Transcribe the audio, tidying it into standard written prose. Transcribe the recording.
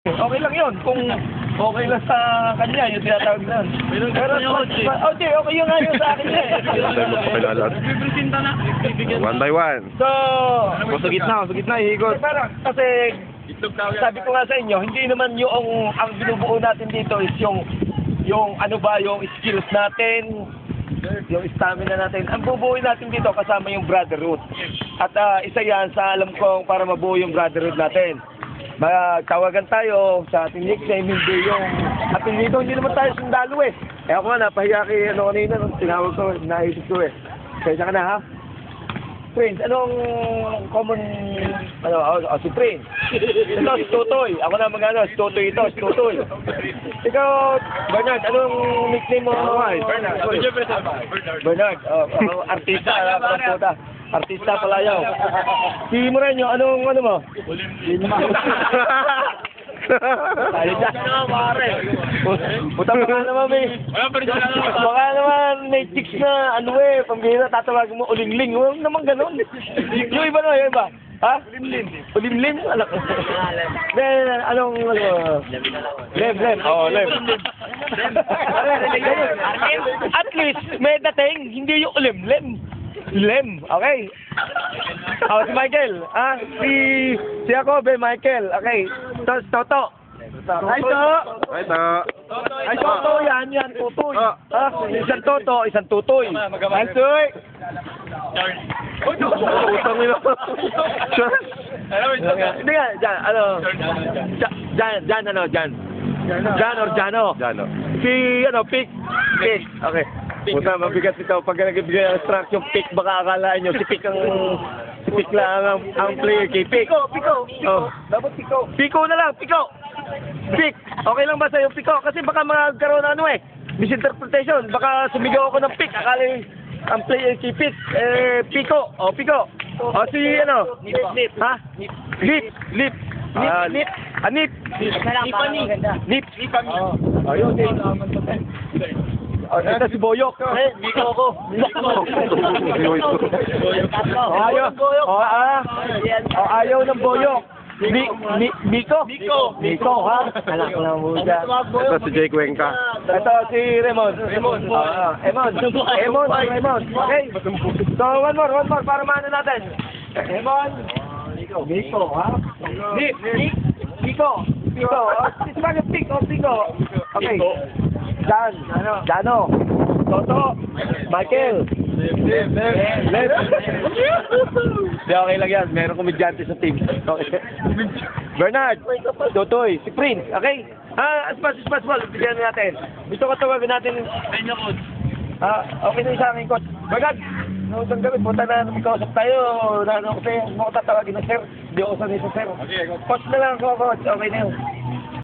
Okay lang yun. Kung okay lang sa kanya, yung tinatawag na yun. Pero, okay yun nga yun sa akin eh. One by one. So, Sa gitna, hihigot. parang, kasi, sabi ko nga sa inyo, hindi naman yung, ang binubuo natin dito is yung ano ba, yung skills natin, yung stamina natin. Ang bubuoy natin dito kasama yung brotherhood. At isa yan sa alam kong para mabuo yung brotherhood natin. Magtawagan tayo sa ating nickname, hindi yung ating dito, hindi naman tayo sundalo eh. Eh ako nga, napahiya kay ano kanina, tinawag ko, naisip ko eh. Kaya ka na ha? Prince, anong common, si Prince. Ito, si Tutoy. Ako na mag-ano, si Tutoy ito, si Tutoy. Ikaw, Bernard, anong nickname mo? Bernard, artista, artista palayaw. Si Moreno, anong ano mo? Ayun na. Puta baka naman may... Baka naman may chicks na ano eh, pambihira tatawagin mo ulingling. Huwag naman ganun. Yung iba na, yung iba. Ha? Ulimlim? Alam ko. Then, anong... Lem. Oo, lem. At least, may dating, hindi yung ulimlim. Lem, okay. Si Michael, si Jacobe, Michael, okay. Toto. Ay, Toto, yan, tutoy. Isang Toto, isang tutoy. Tutoy. Utang nila. Hindi nga, Jan or Jano. Si, Pick. Okay. Puta, mabigat ito. Pag nagbigay ng instruction, Pick, baka akalaan nyo, si Pick lang ang player kay Pick. Piko. Dapat Piko. Piko na lang, Piko. Pick. Okay lang ba sa'yo, Piko? Kasi baka magkaroon ng misinterpretation. Baka sumigaw ako ng Pick. Akala ang player kay Pick. Piko. Piko. Si Nip. Ha? Nip. Nip. Ayun. Ito si Boyok. Miko ako. Ayaw ng Boyok. Miko, ha? Anak ko lang muna. Ito si Jay Cuenca. Ito si Raymond. Raymond. Okay. So, one more para maano natin. Raymond. Miko, ha? Miko. Piko. Okay. Jano. Toto. Michael. Lem. Okay lang yan. Meron komedyante sa team. Okay. Bernard. Tutoy. Si Prince. Okay? As much as possible. Bigyan natin. Gusto ko tawagin natin. Okay na yung sa akin, coach. Bernard. Noong gabi, punta na magkausap tayo. Kasi mo ko tatawagin na sir. Hindi ako sanay sa sir. Coach na lang ako, coach. Okay na yun.